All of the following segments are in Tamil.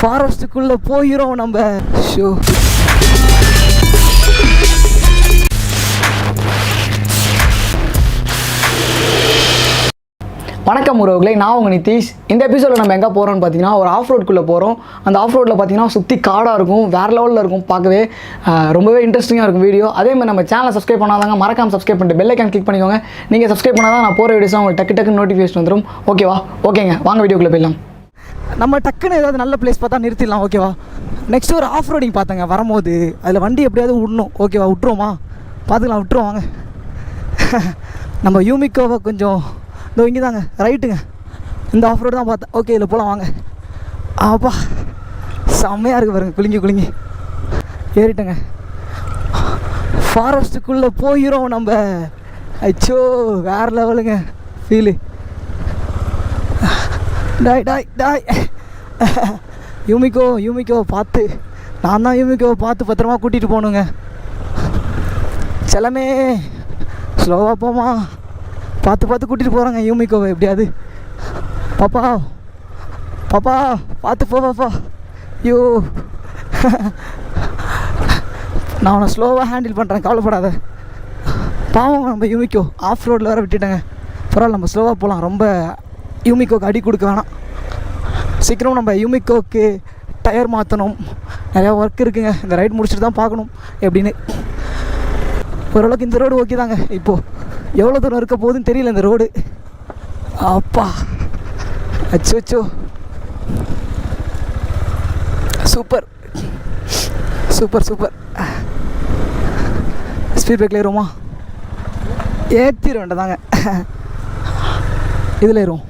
ஃபாரஸ்ட்டுக்குள்ளே போயிடும் நம்ம. ஷோ வணக்கம் உறவுகளே, நான் உங்கள் நிதிஷ். இந்த எபிசோடில் நம்ம எங்கே போகிறோம்னு பார்த்தீங்கன்னா ஒரு ஆஃப் ரோட்குள்ளே போகிறோம். அந்த ஆஃப் ரோட்டில் பார்த்தீங்கன்னா சுற்றி காடாக இருக்கும், வேறு லெவலில் இருக்கும். பார்க்கவே ரொம்பவே இன்ட்ரெஸ்டிங்காக இருக்கும் வீடியோ. அதேமாதிரி நம்ம சேனலை சப்ஸ்கிரைப் பண்ணாதாங்க, மறக்காமல் சப்ஸ்கிரைப் பண்ணிட்டு பெல் ஐக்கான் கிளிக் பண்ணிக்கோங்க. நீங்கள் சப்ஸ்கிரைப் பண்ணால் தான் நான் போகிற வீடியோஸ்லாம் உங்களுக்கு டக்கு நோட்டிஃபிகேஷன் வந்துடும். ஓகேவா? ஓகேங்க, வாங்க வீடியோக்குள்ளே போயிடலாம். நம்ம டக்குன்னு ஏதாவது நல்ல பிளேஸ் பார்த்தா நிறுத்திடலாம். ஓகேவா? நெக்ஸ்ட் ஒரு ஆஃப் ரோடிங் பார்த்தேங்க வரும்போது. அதில் வண்டி எப்படியாவது விடணும். ஓகேவா? விட்டுருவோமா? பார்த்துக்கலாம், விட்டுருவோம். வாங்க நம்ம யூமிக்கோவை கொஞ்சம் இதோ இங்கே தாங்க, ரைட்டுங்க. இந்த ஆஃப் ரோடு தான் பார்த்தேன். ஓகே, இதில் போகலாம் வாங்க. ஆப்பா செம்மையாக இருக்குது பாருங்க, குலுங்கி ஏறிட்டேங்க. ஃபாரஸ்ட்டுக்குள்ளே போயிடும் நம்ம. அச்சோ வேறு லெவலுங்க ஃபீலு. டாய் யூமிக்கோவை பார்த்து, நான் தான் யூமிக்கோவை பார்த்து பத்திரமா கூட்டிகிட்டு போகணுங்க. செல்லமே ஸ்லோவாக போமா, பார்த்து கூட்டிகிட்டு போகிறாங்க யூமிக்கோவை எப்படியாது. பாப்பா பார்த்து போ பாப்பா. ஐயோ நான் அவனை ஸ்லோவாக ஹேண்டில் பண்ணுறேன், கவலைப்படாத. பாவம் நம்ம யூமிக்கோ ஆஃப் ரோடில் வர விட்டுட்டேங்க. பரவாயில்ல, நம்ம ஸ்லோவாக போகலாம். ரொம்ப யூமிக்கோக்கு அடி கொடுக்க வேணாம். சீக்கிரம் நம்ம யூமிக்கோக்கு டயர் மாற்றணும். நிறையா ஒர்க் இருக்குங்க. இந்த ரைட் முடிச்சுட்டு தான் பார்க்கணும் எப்படின்னு. ஓரளவுக்கு இந்த ரோடு ஓகே தாங்க. இப்போது எவ்வளோ தூரம் இருக்க போகுதுன்னு தெரியல இந்த ரோடு. அப்பா அச்சோ சூப்பர். ஸ்பீட் பிரேக்கில் ஏறுவோமா? ஏற்றிட வேண்டதாங்க, இதில் ஏறுவோம்.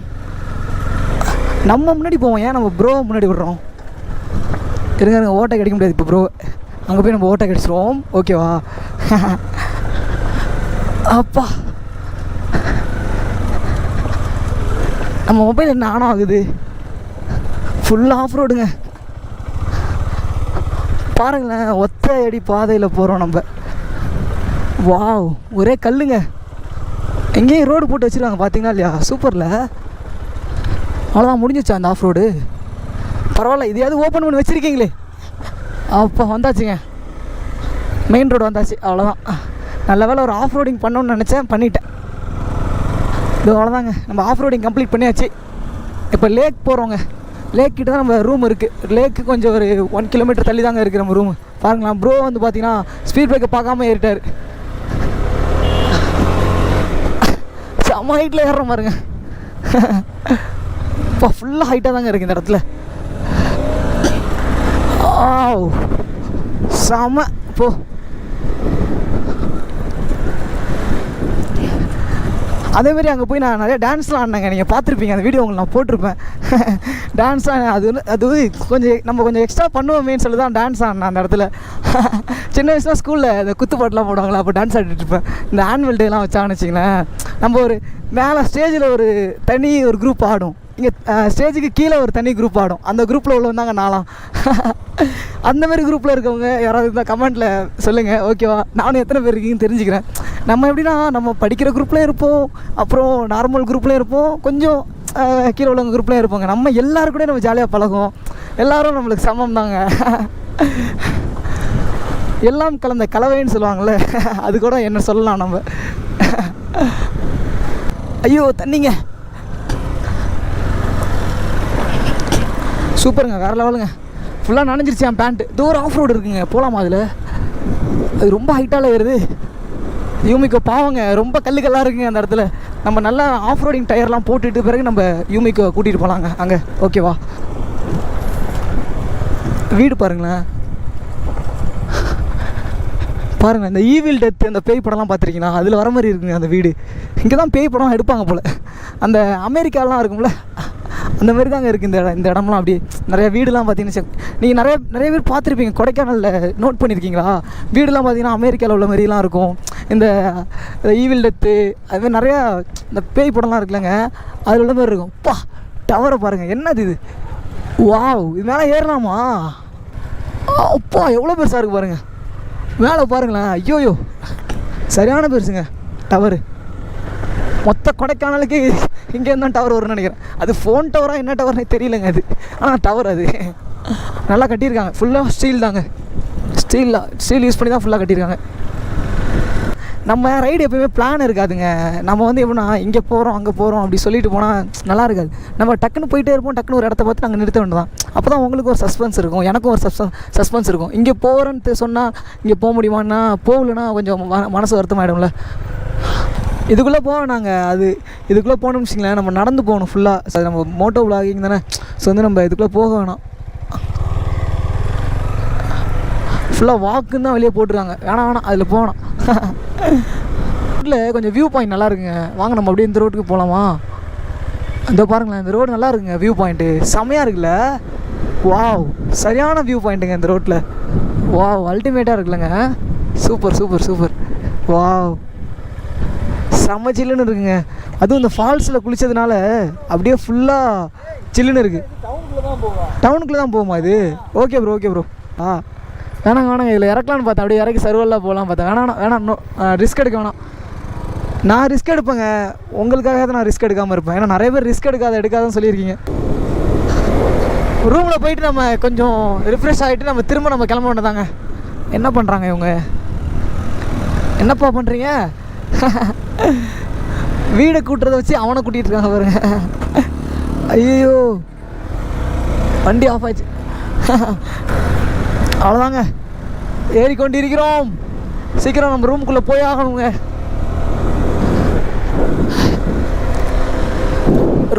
நம்ம முன்னாடி போவோம், ஏன் நம்ம ப்ரோ முன்னாடி விடுறோம்? இருங்க, ஓட்டை கிடைக்க முடியாது இப்போ. ப்ரோ அங்கே போய் நம்ம ஓட்டை கிடைச்சிருவோம். ஓகேவா? அப்பா நம்ம மொபைல் என்ன ஆன் ஆகுது? ஃபுல் ஆஃப் ரோடுங்க பாருங்களேன். ஒத்த அடி பாதையில் போகிறோம் நம்ம. வாவ், ஒரே கல்லுங்க. எங்கேயும் ரோடு போட்டு வச்சுருக்காங்க பார்த்தீங்கன்னா இல்லையா? சூப்பரில். அவ்வளோதான், முடிஞ்சிச்சா அந்த ஆஃப் ரோடு? பரவாயில்ல, இதையாவது ஓப்பன் பண்ணி வச்சுருக்கீங்களே. அப்போ வந்தாச்சுங்க, மெயின் ரோடு வந்தாச்சு. அவ்வளோதான், நல்ல வேலை. ஒரு ஆஃப் ரோடிங் பண்ணணுன்னு நினச்சேன், பண்ணிட்டேன். இது அவ்வளோதாங்க, நம்ம ஆஃப் ரோடிங் கம்ப்ளீட் பண்ணியாச்சு. இப்போ லேக் போகிறோங்க. லேக் கிட்ட தான் நம்ம ரூம் இருக்குது. லேக்கு கொஞ்சம் ஒரு 1 கிலோமீட்டர் தள்ளி தாங்க இருக்குது நம்ம ரூமு. பாருங்களா, ப்ரோ வந்து பார்த்தீங்கன்னா ஸ்பீட் பிரேக்கை பார்க்காம ஏறிட்டார். செம்ம ஹைட்டில் ஏறுற பாருங்க. இப்போ ஃபுல்லாக ஹைட்டாக தாங்க இருக்குது இந்த இடத்துல. செம்ம. இப்போ அதேமாரி அங்கே போய் நான் நிறையா டான்ஸ்லாம் ஆடினேங்க. நீங்கள் பார்த்துருப்பீங்க, அந்த வீடியோ உங்களுக்கு நான் போட்டிருப்பேன். டான்ஸ்லாம் அது கொஞ்சம் எக்ஸ்ட்ரா பண்ணுவோமேன்னு சொல்லி தான் டான்ஸ் ஆடினேன் அந்த இடத்துல. சின்ன வயசுலாம் ஸ்கூலில் இந்த குத்துப்பாட்டுலாம் போடுவாங்களா, அப்போ டான்ஸ் ஆடிட்டுருப்பேன். இந்த ஆனுவல் டேலாம் வச்சான்னு வச்சிங்களேன், நம்ம ஒரு மேலே ஸ்டேஜில் ஒரு தனி ஒரு குரூப் ஆடும், இங்கே ஸ்டேஜுக்கு கீழே ஒரு தனி குரூப் ஆடும். அந்த குரூப்பில் உள்ள வந்தாங்க நான்லாம். அந்தமாரி குரூப்பில் இருக்கவங்க யாராவது இருந்தால் கமெண்ட்டில் சொல்லுங்கள். ஓகேவா? நானும் எத்தனை பேர் இருக்கீங்கன்னு தெரிஞ்சுக்கிறேன். நம்ம எப்படின்னா, நம்ம படிக்கிற குரூப்லேயும் இருப்போம், அப்புறம் நார்மல் குரூப்லேயும் இருப்போம், கொஞ்சம் கீழே உள்ளவங்க குரூப்லேயும் இருப்போங்க. நம்ம எல்லாருக்கூடயும் நம்ம ஜாலியாக பழகும். எல்லோரும் நம்மளுக்கு சமம் தாங்க. எல்லாம் கலந்த கலவைன்னு சொல்லுவாங்கள்ல, அது கூட என்ன சொல்லலாம் நம்ம. ஐயோ தண்ணிங்க, சூப்பருங்க, வேறு லெவலுங்க. ஃபுல்லாக நனைஞ்சிருச்சு என் பேண்ட்டு. தூரம் ஆஃப் ரோடு இருக்குங்க, போகலாமா அதில்? அது ரொம்ப ஹைட்டால் ஏறுது. யூமிக்கோ பாவங்க, ரொம்ப கல்லுக்கெல்லாம் இருக்குங்க அந்த இடத்துல. நம்ம நல்லா ஆஃப் ரோடிங் டயர்லாம் போட்டுட்டு பிறகு நம்ம யூமிக்கோ கூட்டிகிட்டு போகலாங்க அங்கே. ஓகேவா? வீடு பாருங்களேன், பாருங்கள். இந்த ஈவில் டெத், அந்த பேய் படம்லாம் பார்த்துருக்கீங்களா? அதில் வர மாதிரி இருக்குங்க அந்த வீடு. இங்கே தான் பேய் படம் எடுப்பாங்க போல். அந்த அமெரிக்காலாம் இருக்கும்ல, அந்த மாதிரி தாங்க இருக்குது இந்த இடம்லாம். அப்படியே நிறையா வீடுலாம் பார்த்தீங்கன்னா, நீங்கள் நிறைய பேர் பார்த்துருப்பீங்க. கொடைக்கானலில் நோட் பண்ணியிருக்கீங்களா? வீடுலாம் பார்த்தீங்கன்னா அமெரிக்காவில் உள்ள மாதிரிலாம் இருக்கும். இந்த ஈவில் டெத்து அதுமாதிரி நிறையா இந்த பேய் படம்லாம் இருக்குல்லங்க, அதில் உள்ள மாதிரி இருக்கும். அப்பா டவரை பாருங்கள், என்னது இது? வாவ், இது மேலே ஏறலாமா? அப்பா எவ்வளோ பெருசாக இருக்குது பாருங்கள். மேலே பாருங்களேன். ஐயோயோ, சரியான பெருசுங்க டவரு. மொத்த கொடைக்கானலுக்கு இங்கேருந்து தான் டவர் வரும்னு நினைக்கிறேன். அது ஃபோன் டவராக என்ன டவர்னே தெரியலங்க அது, ஆனால் டவர் அது. நல்லா கட்டியிருக்காங்க. ஃபுல்லாக ஸ்டீல் தாங்க, ஸ்டீல் யூஸ் பண்ணி தான் ஃபுல்லாக கட்டியிருக்காங்க. நம்ம ரைடு எப்போயுமே பிளான் இருக்காதுங்க. நம்ம வந்து எப்படின்னா இங்கே போகிறோம் அங்கே போகிறோம் அப்படி சொல்லிட்டு போனால் நல்லா இருக்காது. நம்ம டக்குன்னு போயிட்டே இருப்போம், டக்குன்னு ஒரு இடத்த பார்த்து நாங்கள் நிறுத்த வேண்டியதான். அப்போ தான் உங்களுக்கு ஒரு சஸ்பென்ஸ் இருக்கும், எனக்கும் ஒரு சஸ்பென்ஸ் இருக்கும். இங்கே போகிறேன்னு சொன்னால் இங்கே போக முடியுமான்னா போகலன்னா கொஞ்சம் மனசு வருத்தமாயிடும்ல. இதுக்குள்ளே போவோம் நாங்கள். இதுக்குள்ளே போகணும்னு வச்சிங்களேன், நம்ம நடந்து போகணும் ஃபுல்லாக. அது நம்ம மோட்டோ விளாகிங் தானே. ஸோ வந்து நம்ம இதுக்குள்ளே போக வேணாம், ஃபுல்லாக வாக்குன்னு தான் வெளியே போட்டுருக்காங்க. வேணாம் அதில் போகணும். ரோட்டில் கொஞ்சம் வியூ பாயிண்ட் நல்லா இருக்குங்க. வாங்க நம்ம அப்படியே இந்த ரோட்டுக்கு போகலாமா? இந்த பாருங்களேன், இந்த ரோடு நல்லா இருக்குங்க. வியூ பாயிண்ட்டு செம்மையாக இருக்குல்ல. வாவ், சரியான வியூ பாயிண்ட்டுங்க இந்த ரோட்டில். வாவ், அல்டிமேட்டாக இருக்குல்லங்க. சூப்பர். வாவ், செம்ம சில்லுன்னு இருக்குங்க. அதுவும் இந்த ஃபால்ஸில் குளித்ததுனால அப்படியே ஃபுல்லாக சில்லுன்னு இருக்குது. டவுனுக்குள்ளே தான் போகுமா இது? Okay bro. வேணாங்க இதில் இறக்கலான்னு பார்த்தேன். அப்படியே இறக்கி சர்வலாக போகலாம் பார்த்தேன். வேணாம் ரிஸ்க் எடுக்க வேணாம். நான் ரிஸ்க் எடுப்பேங்க, உங்களுக்காக தான் நான் ரிஸ்க் எடுக்காமல் இருப்பேன். ஏன்னா நிறைய பேர் ரிஸ்க் எடுக்காதுன்னு சொல்லியிருக்கீங்க. ரூமில் போயிட்டு நம்ம கொஞ்சம் ரிஃப்ரெஷ் ஆகிட்டு நம்ம திரும்ப கிளம்ப வேண்டியதாங்க. என்ன பண்ணுறாங்க இவங்க? என்னப்பா பண்ணுறீங்க? வீடை கூட்டுறதை வச்சு அவனை கூட்டிகிட்டு இருக்காங்க பாருங்க. ஐயோ, வண்டி ஆஃப் ஆயிடுச்சு. அவ்வளோதாங்க, ஏறிக்கொண்டு இருக்கிறோம். சீக்கிரம் நம்ம ரூமுக்குள்ளே போய் ஆகணுங்க.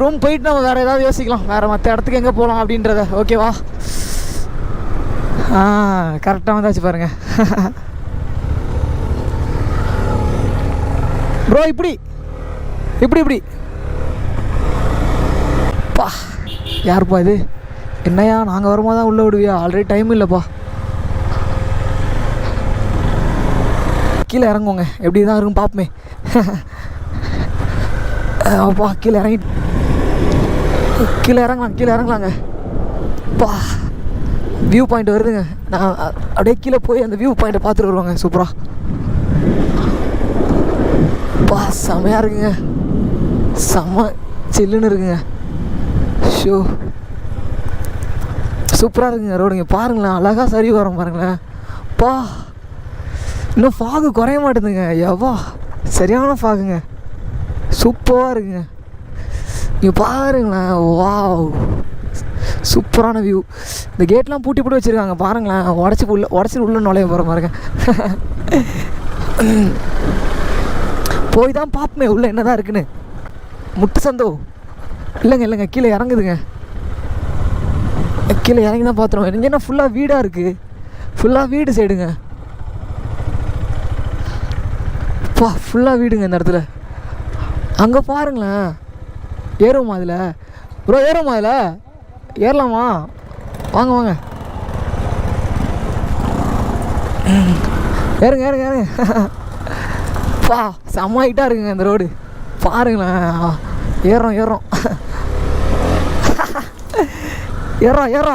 ரூம் போயிட்டு நம்ம வேறு ஏதாவது யோசிக்கலாம், வேறு மற்ற இடத்துக்கு எங்கே போகலாம் அப்படின்றத. ஓகேவா? கரெக்டாக வந்தாச்சு பாருங்க. ப்ரோ இப்படி பா, யாருப்பா இது? என்னையா நாங்கள் வரும்போது தான் உள்ளே விடுவியா? ஆல்ரெடி டைம் இல்லைப்பா. கீழே இறங்குவோங்க, எப்படி தான் இருக்கும் பார்ப்போமே. அப்பா கீழே இறங்கலாங்க. பா, வியூ பாயிண்ட் வருதுங்க. நான் அப்படியே கீழே போய் அந்த வியூ பாயிண்ட்டை பார்த்துட்டு வருவாங்க. சூப்பராக பா, செமையாக இருக்குங்க. செம்ம சில்லுன்னு இருக்குங்க. ஷோ, சூப்பராக இருக்குங்க ரோடுங்க. பாருங்களேன், அழகாக சரி வரோம் பாருங்களேன். பா, இன்னும் ஃபாகு குறைய மாட்டேதுங்க. எவ்வா, சரியான ஃபாகுங்க. சூப்பராக இருக்குங்க. நீங்கள் பாருங்களேன். வாவ், சூப்பரான வியூ. இந்த கேட்லாம் பூட்டி போட்டு வச்சுருக்காங்க பாருங்களேன். உடச்சி உள்ள நுழைய போகிற பாருங்க. போய் தான் பார்ப்போமே உள்ளே என்ன தான் இருக்குன்னு. முட்டு சந்தோ இல்லைங்க, கீழே இறங்குதுங்க. கீழே இறங்கி தான் பார்த்துருவோம். இங்கே என்ன ஃபுல்லாக வீடாக இருக்குது, ஃபுல்லாக வீடு சைடுங்க. பா, ஃபுல்லாக வீடுங்க இந்த இடத்துல. அங்கே பாருங்களேன், ஏறுவோமா அதில்? ப்ரோ ஏறுவோமா அதில்? ஏறலாமா? வாங்க ஏறுங்க. பா, செம்ம ஹைட்டாக இருக்குங்க இந்த ரோடு. பாருங்களேன், ஏறுறோம்.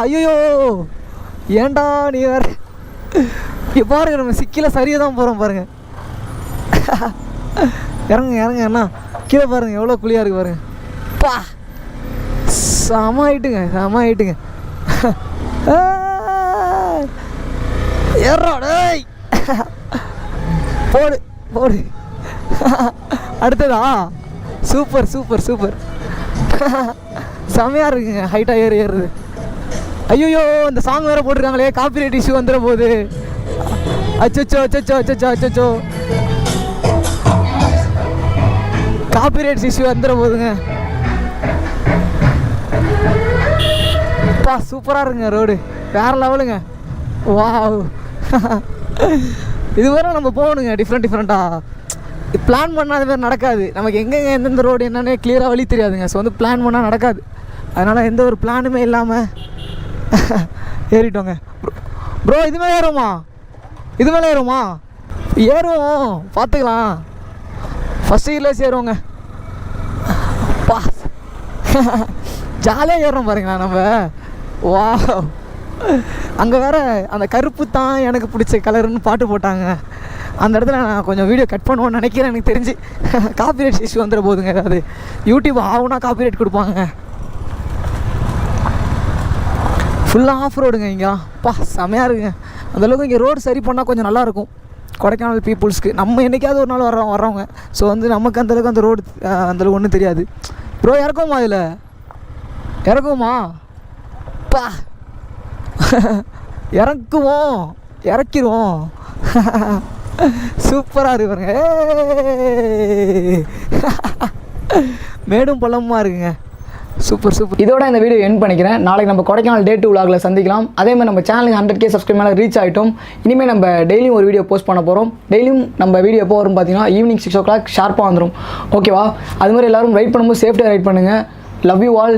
ஐயோ, ஏண்டா நீ வேற. இங்கே பாருங்க, நம்ம சிக்கில சரியாக தான் போகிறோம் பாருங்க. இறங்குங்க அண்ணா. கீழே பாருங்க எவ்வளோ குழியாக இருக்குது பாருங்க. பா, செம ஆயிட்டுங்க. ஏறோம் டேய். போடு. அடுத்ததா? சூப்பர். செமையாக இருக்குங்க ஹைட்டாக ஏறுது. ஐயோ, இந்த சாங் வேறு போட்டிருக்காங்களே, காப்பிரைட் இஷ்யூ வந்துட போகுது. அச்சோ, காப்பிரைட் இஷ்யூ வந்துட போகுதுங்க. பா, சூப்பராக இருக்குங்க ரோடு, வேறு லெவலுங்க. வாவ், இதுவரை நம்ம போகணுங்க டிஃப்ரெண்ட்டாக. பிளான் பண்ணாத மாதிரி நடக்காது. நமக்கு எங்கெங்கே எந்தெந்த ரோடு என்னென்னு கிளியராக வழி தெரியாதுங்க. ஸோ வந்து பிளான் பண்ணால் நடக்காது. அதனால் எந்த ஒரு பிளானுமே இல்லாமல் ஏறிட்டோங்க. ப்ரோ இது மேலே ஏறுமா? ஏறுவோம், பார்த்துக்கலாம். ஃபஸ்ட்டு இயர்லேயே ஏறுவோங்க. பா, ஜாலியாக ஏறுறோம் பாருங்களா நம்ம. வா, அங்கே வேறு அந்த கருப்பு தான் எனக்கு பிடிச்ச கலருன்னு பாட்டு போட்டாங்க. அந்த இடத்துல நான் கொஞ்சம் வீடியோ கட் பண்ணுவோன்னு நினைக்கிறேன். எனக்கு தெரிஞ்சு காப்பிரைட் இஷ்யூ வந்துட போகுதுங்க. ஏதாவது யூடியூப் ஆகுனா காப்பிரைட் கொடுப்பாங்க. ஃபுல்லாக ஆஃப் ரோடுங்க இங்கே. அப்பா செமையாக இருக்குங்க. அந்தளவுக்கு இங்கே ரோடு சரி பண்ணால் கொஞ்சம் நல்லாயிருக்கும் கொடைக்கானல் பீப்புள்ஸ்க்கு. நம்ம என்றைக்காவது ஒரு நாள் வர்றவங்க. ஸோ வந்து நமக்கு அந்தளவுக்கு அந்த ரோடு அந்தளவுக்கு ஒன்றும் தெரியாது. ப்ரோ இறக்குவோமா இதில்? இறக்குவோமா? பா இறக்குவோம், இறக்கிடுவோம். சூப்பராக இருக்கு பாருங்க. மேடும் பள்ளமாக இருக்குங்க. Super super. இதோட இந்த வீடியோ எண்ட் பண்ணிக்கிறேன். நாளைக்கு நம்ம கொடைக்கானல் டே 2 vlogல சந்திக்கலாம். அதேமாதிரி நம்ம சேனலுக்கு 100K சப்ஸ்கிரைப் மேலே ரீச் ஆகிட்டோம். இனிமேல் நம்ம டெய்லியும் ஒரு வீடியோ போஸ்ட் பண்ண போகிறோம். டெய்லியும் நம்ம வீடியோ எப்போ வரும் பார்த்தீங்கன்னா ஈவினிங் 6 o'clock ஷார்ப்பாக வந்துடும். ஓகேவா? அது மாதிரி எல்லோரும் ரைட் பண்ணும்போது சேஃப்டியாக ரைட் பண்ணுங்கள். Love you all.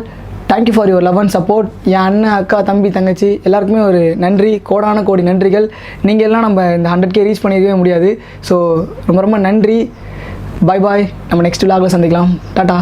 Thank you for your love and support. என் அண்ணன், அக்கா, தம்பி, தங்கச்சி எல்லாருக்குமே ஒரு நன்றி, கோடான கோடி நன்றிகள். நீங்கள் எல்லாம் நம்ம இந்த 100K ரீச் பண்ணியிருக்கவே முடியாது. ஸோ ரொம்ப ரொம்ப நன்றி. பாய் பாய். நம்ம நெக்ஸ்ட் vlogல சந்திக்கலாம். டாட்டா.